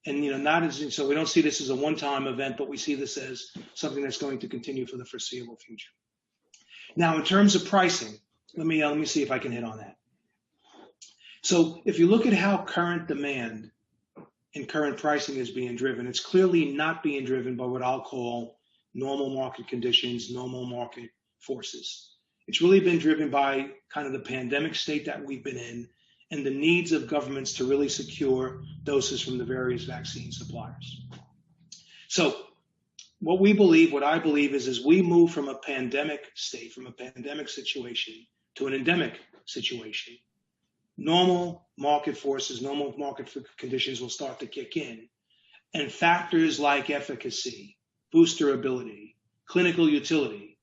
and not as so we don't see this as a one-time event, but we see this as something that's going to continue for the foreseeable future. Now, in terms of pricing, let me see if I can hit on that. So if you look at how current demand and current pricing is being driven, it's clearly not being driven by what I'll call normal market conditions, normal market forces. It's really been driven by kind of the pandemic state that we've been in and the needs of governments to really secure doses from the various vaccine suppliers. So what I believe is we move from a pandemic state, from a pandemic situation to an endemic situation, normal market forces, normal market conditions will start to kick in. And factors like efficacy, booster ability, clinical utility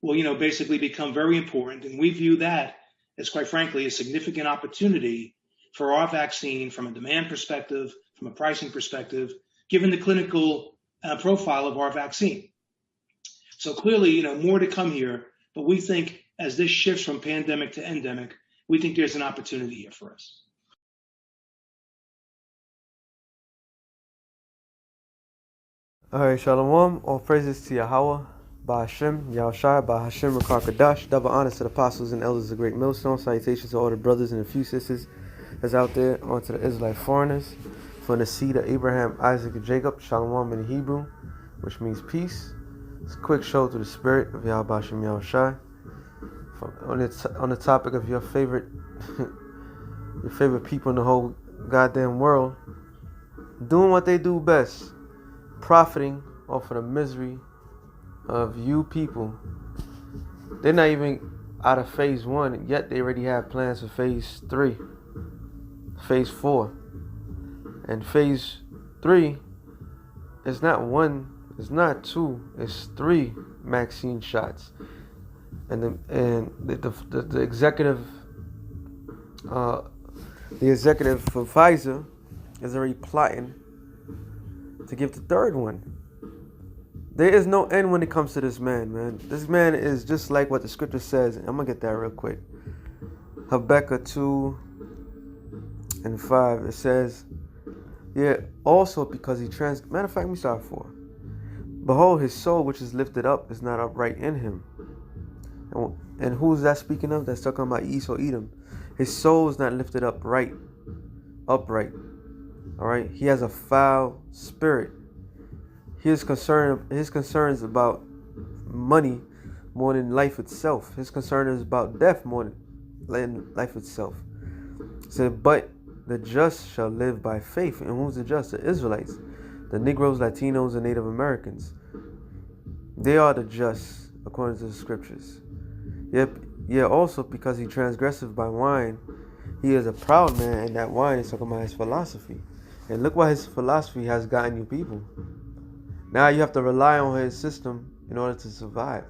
will, basically become very important. And we view that as, quite frankly, a significant opportunity for our vaccine from a demand perspective, from a pricing perspective, given the clinical profile of our vaccine. So clearly, more to come here, but we think as this shifts from pandemic to endemic, we think there's an opportunity here for us. All right, Shalom. All praises to Yahweh, Ba'Hashem, Yahushai, Ba'Hashem, Rakakadash. Double honors to the apostles and elders of the Great Millstone. Salutations to all the brothers and a few sisters that's out there, onto the Israelite foreigners. From the seed of Abraham, Isaac, and Jacob, Shalom in Hebrew, which means peace. It's a quick show to the spirit of Yahweh Ba'Hashem, Yahushai. On the topic of your favorite people in the whole goddamn world, doing what they do best, profiting off of the misery of you people. They're not even out of phase 1, yet they already have plans for phase 3, phase 4. And phase 3 is not 1, it's not 2, it's 3 vaccine shots. And the executive for Pfizer is already plotting to give the 3rd one. There is no end when it comes to this man. This man is just like what the scripture says. I'm gonna get that real quick. Habakkuk 2:5. It says, yeah, also because he matter of fact, let me start 4. Behold, his soul which is lifted up is not upright in him. And who's that speaking of? That's talking about Esau, Edom. His soul is not lifted upright. Alright? He has a foul spirit. His concerns about money more than life itself. His concern is about death more than life itself. It said, but the just shall live by faith. And who's the just? The Israelites, the Negroes, Latinos, and Native Americans. They are the just, according to the scriptures. Yeah, also because he transgresseth by wine, he is a proud man, and that wine is talking about his philosophy. And look what his philosophy has gotten you people. Now you have to rely on his system in order to survive.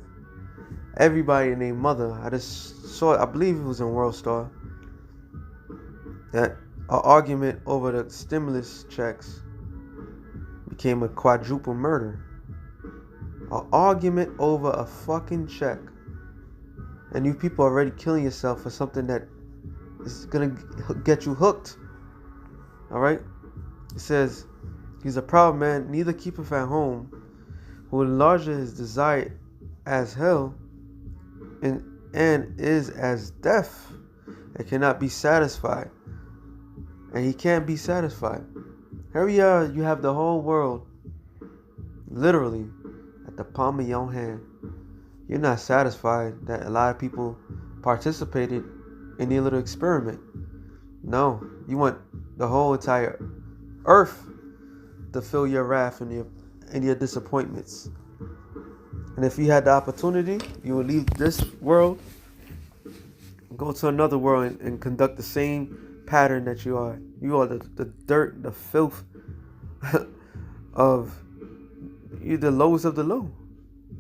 Everybody and their mother, I just saw it, I believe it was in World Star, that an argument over the stimulus checks became a quadruple murder. An argument over a fucking check. And you people are already killing yourself for something that is going to get you hooked. Alright? It says, he's a proud man, neither keepeth at home, who enlargeth his desire as hell, and is as death, and cannot be satisfied. And he can't be satisfied. Here we are, you have the whole world, literally, at the palm of your hand. You're not satisfied that a lot of people participated in your little experiment. No, you want the whole entire earth to feel your wrath and your disappointments. And if you had the opportunity, you would leave this world, go to another world and conduct the same pattern that you are. You are the dirt, the filth of you, the lowest of the low.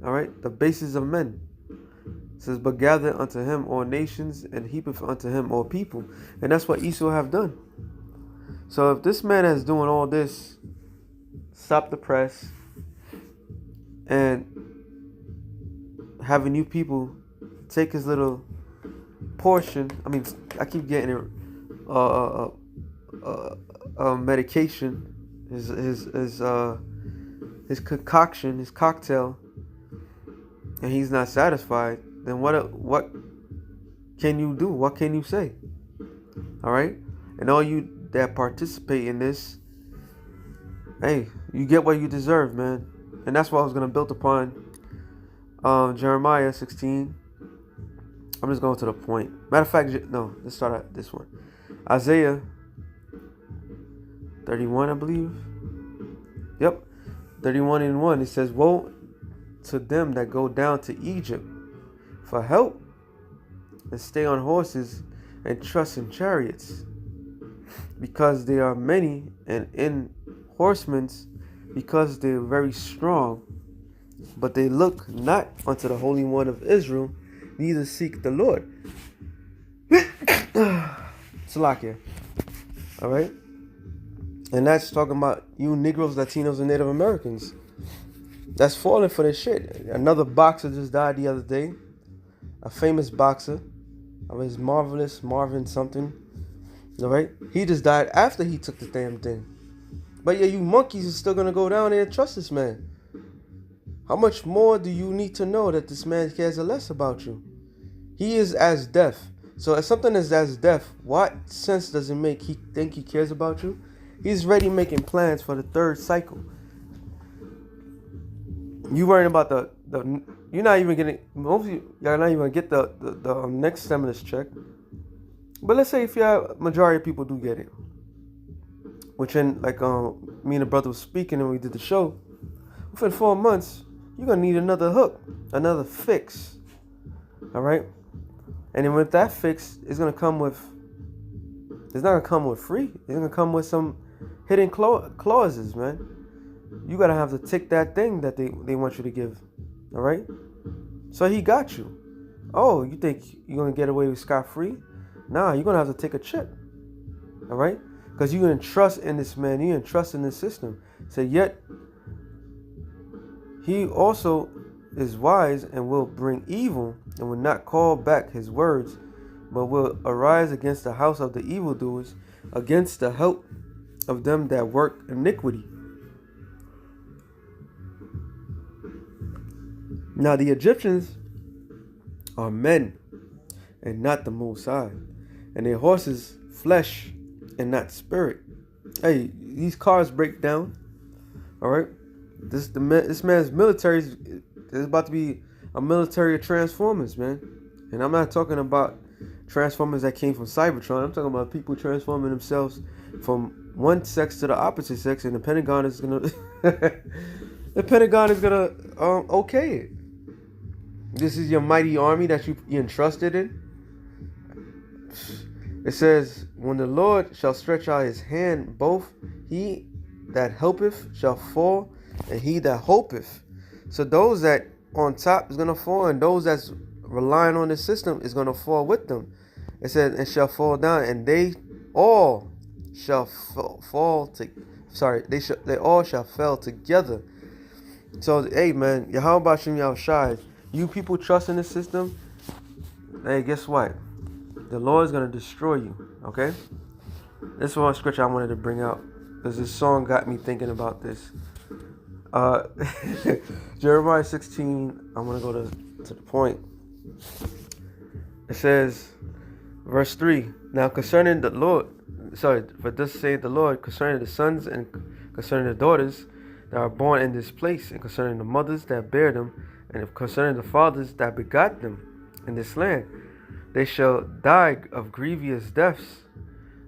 Alright, the basis of men. It says, but gather unto him all nations, and heapeth unto him all people. And that's what Esau have done. So if this man is doing all this, stop the press, and having you people take his little portion. I keep getting it, medication his concoction, his cocktail, and he's not satisfied, then what can you do? What can you say? All right, and all you that participate in this, hey, you get what you deserve, man. And that's what I was gonna build upon Jeremiah 16. I'm just going to the point. Matter of fact, no, let's start at this one. Isaiah 31, I believe. Yep, 31:1. It says, "Woe to them that go down to Egypt for help, and stay on horses and trust in chariots, because they are many, and in horsemen, because they are very strong, but they look not unto the Holy One of Israel, neither seek the Lord." Salakia. All right, and that's talking about you Negroes, Latinos, and Native Americans. That's falling for this shit. Another boxer just died the other day. A famous boxer. His Marvelous Marvin something. All right, he just died after he took the damn thing. But yeah, you monkeys are still gonna go down there and trust this man. How much more do you need to know that this man cares less about you? He is as deaf. So if something is as deaf, what sense does it make he think he cares about you? He's already making plans for the third cycle. You worrying about the you're not even getting, most of you, y'all not even gonna get the next stimulus check. But let's say if majority of people do get it, which in like me and the brother was speaking and we did the show, within 4 months you're gonna need another hook, another fix. All right, and then with that fix, it's not gonna come with free. It's gonna come with some hidden clauses, man. You gotta have to tick that thing that they want you to give. All right, so he got you. Oh, you think you're gonna get away with scot-free? Nah, you're gonna have to take a chip. All right, because you didn't trust in this man, you didn't trust in this system. So yet he also is wise and will bring evil, and will not call back his words, but will arise against the house of the evildoers, against the help of them that work iniquity. Now the Egyptians are men, and not the Most High, and their horses flesh, and not spirit. Hey, these cars break down. All right, this man's military is about to be a military of Transformers, man. And I'm not talking about Transformers that came from Cybertron. I'm talking about people transforming themselves from one sex to the opposite sex, and the Pentagon is gonna okay it. This is your mighty army that you entrusted in. It says, when the Lord shall stretch out his hand, both he that helpeth shall fall, and he that hopeth. So those that on top is going to fall, and those that's relying on the system is going to fall with them. It says, and shall fall down, and they all shall they all shall fall together. So, hey man, how about Shem Shai? You people trust in the system, hey, guess what? The Lord is going to destroy you, okay? This is one scripture I wanted to bring out, because this song got me thinking about this. Jeremiah 16, I'm going to go to the point. It says, verse 3, now concerning the Lord, for thus saith the Lord, concerning the sons and concerning the daughters that are born in this place, and concerning the mothers that bear them, and concerning the fathers that begot them in this land, they shall die of grievous deaths,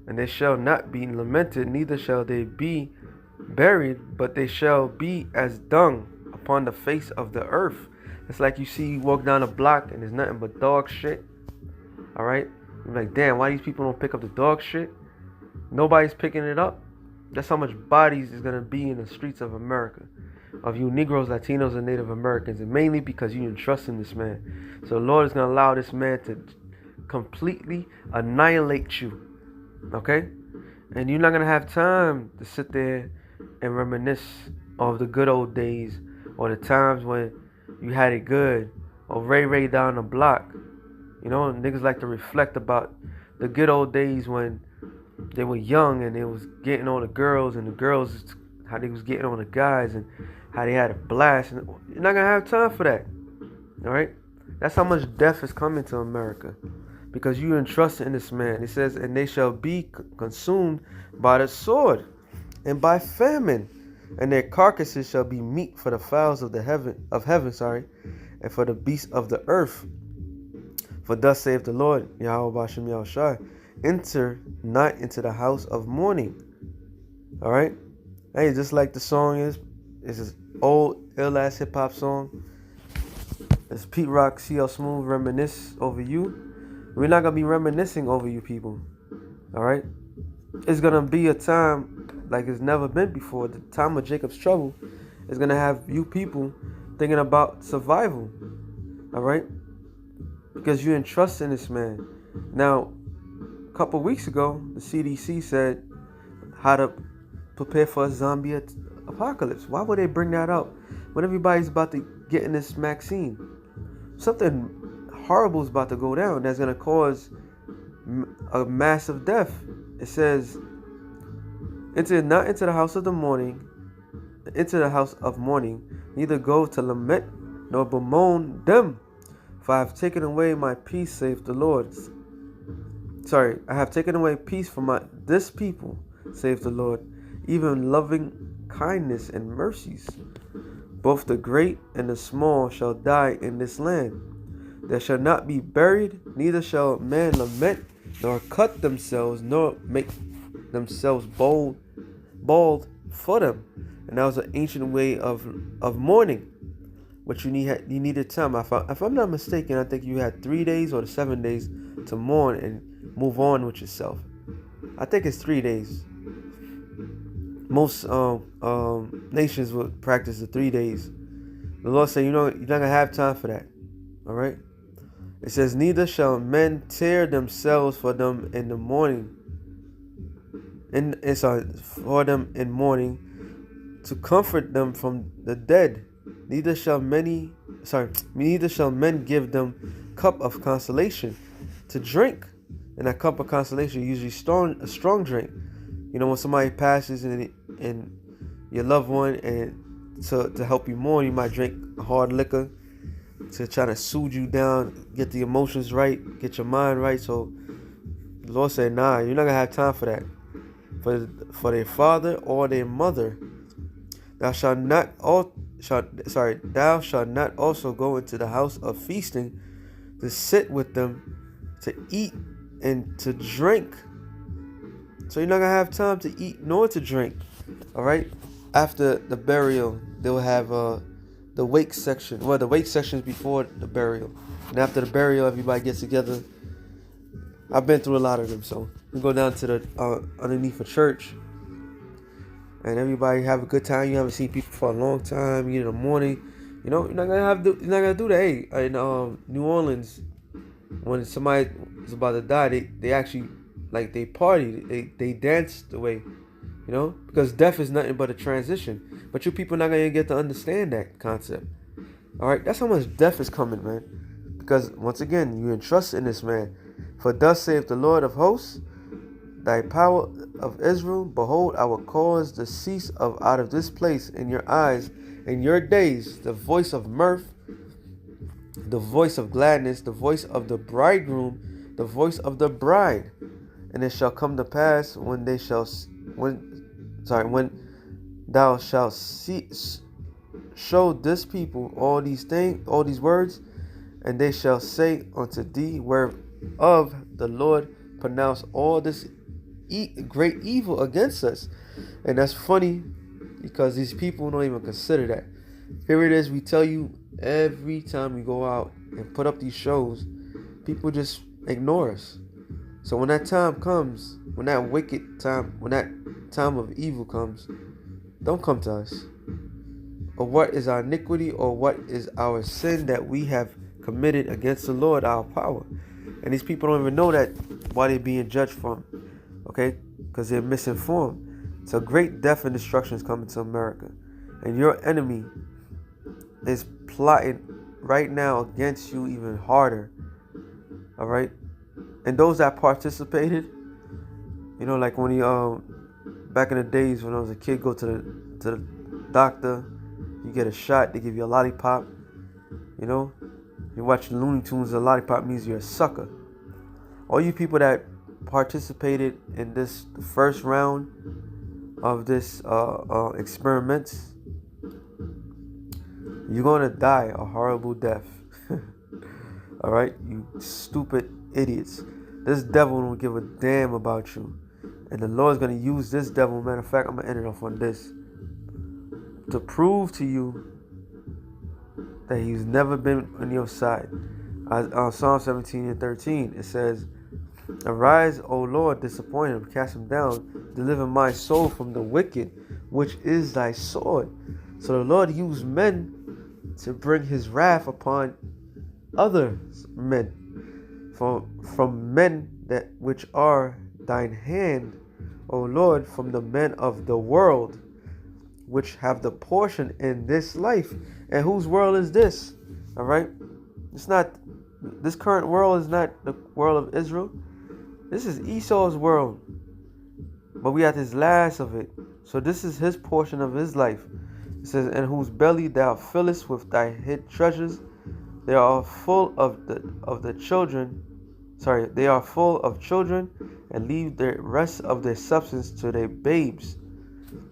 and they shall not be lamented, neither shall they be buried, but they shall be as dung upon the face of the earth. It's like you walk down a block and there's nothing but dog shit. All right, you're like, damn, why these people don't pick up the dog shit? Nobody's picking it up. That's how much bodies is gonna be in the streets of America, of you Negroes, Latinos, and Native Americans, and mainly because you didn't trust in this man. So the Lord is gonna allow this man to completely annihilate you, okay? And you're not gonna have time to sit there and reminisce of the good old days, or the times when you had it good, or Ray down the block. You know, niggas like to reflect about the good old days when they were young and they was getting all the girls, and the girls how they was getting on the guys and how they had a blast. And you're not gonna have time for that. All right, that's how much death is coming to America because you entrust in this man. It says, and they shall be consumed by the sword and by famine, and their carcasses shall be meat for the fowls of heaven, and for the beasts of the earth. For thus saith the Lord, Yahweh Bashem Yahushai, enter not into the house of mourning. All right, hey, just like the song is, it's this old ill-ass hip-hop song. It's Pete Rock, CL Smooth, reminisce over you. We're not gonna be reminiscing over you people. All right, it's gonna be a time like it's never been before. The time of Jacob's trouble is gonna have you people thinking about survival. All right, because you entrust in this man. Now, a couple weeks ago, the CDC said how to prepare for a zombie apocalypse. Why would they bring that up when everybody's about to get in this vaccine? Something horrible is about to go down that's going to cause a massive death. It says, enter not into the house of the mourning, into the house of mourning, neither go to lament nor bemoan them. For I have taken away my peace, saith the Lord. I have taken away peace from this people, saith the Lord, even loving kindness and mercies. Both the great and the small shall die in this land. They shall not be buried, neither shall men lament, nor cut themselves, nor make themselves bald for them. And that was an ancient way of mourning. But you needed time. If I'm not mistaken, I think you had 3 days or 7 days to mourn and move on with yourself. I think it's 3 days. Most nations would practice the 3 days. The Lord said, you're not gonna have time for that. All right. It says, neither shall men tear themselves for them in the morning. For them in mourning, to comfort them from the dead. Neither shall men give them cup of consolation to drink. And that cup of consolation usually a strong drink. You know, when somebody passes and your loved one, and to help you mourn, you might drink hard liquor to try to soothe you down, get the emotions right, get your mind right. So the Lord said, nah, you're not gonna have time for that. For their father or their mother, thou shalt not also go into the house of feasting to sit with them, to eat and to drink. So you're not gonna have time to eat nor to drink. All right. After the burial, they'll have the wake section. Well, the wake section is before the burial, and after the burial, everybody gets together. I've been through a lot of them, so we go down to the underneath a church, and everybody have a good time. You haven't seen people for a long time. You in the morning, you know, you're not gonna do that. Hey, in New Orleans, when somebody is about to die, they actually they party, they dance away, you know, because death is nothing but a transition. But you people not gonna get to understand that concept. All right, that's how much death is coming, man. Because once again, you entrust in this man. For thus saith the Lord of hosts, thy power of Israel, behold, I will cause the cease out of this place in your eyes, in your days, the voice of mirth, the voice of gladness, the voice of the bridegroom, the voice of the bride. And it shall come to pass when thou shalt show this people all these words, and they shall say unto thee, whereof the Lord pronounced all this great evil against us. And that's funny because these people don't even consider that. Here it is, we tell you every time we go out and put up these shows, people just ignore us. So when that time comes, when that time of evil comes, don't come to us. Or what is our iniquity, or what is our sin that we have committed against the Lord, our power? And these people don't even know that why they're being judged from, okay? Because they're misinformed. So great death and destruction is coming to America. And your enemy is plotting right now against you even harder, all right? And those that participated, you know, like when back in the days when I was a kid, go to to the doctor, you get a shot, they give you a lollipop. You know, you watch Looney Tunes, a lollipop means you're a sucker. All you people that participated in this first round of this experiments, you're gonna die a horrible death. All right, you stupid idiots. This devil don't give a damn about you, and the Lord's gonna use this devil. Matter of fact, I'm gonna end it off on this to prove to you that he's never been on your side. Psalm 17:13, it says, "Arise, O Lord, disappoint him, cast him down, deliver my soul from the wicked, which is thy sword." So the Lord used men to bring his wrath upon other men, from men that which are thine hand, O Lord, from the men of the world, which have the portion in this life. And whose world is this? All right, it's not, this current world is not the world of Israel. This is Esau's world, but we at his last of it. So this is his portion of his life. It says, "And whose belly thou fillest with thy hid treasures, they are full of the children. Sorry, they are full of children, and leave the rest of their substance to their babes."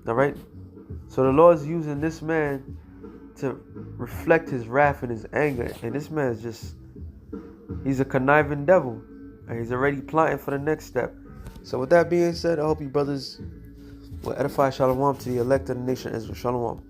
All right. So the Lord's using this man to reflect his wrath and his anger, and this man is he's a conniving devil, and he's already plotting for the next step. So with that being said, I hope you brothers will edify shalom to the elect of the nation Israel. Shalom.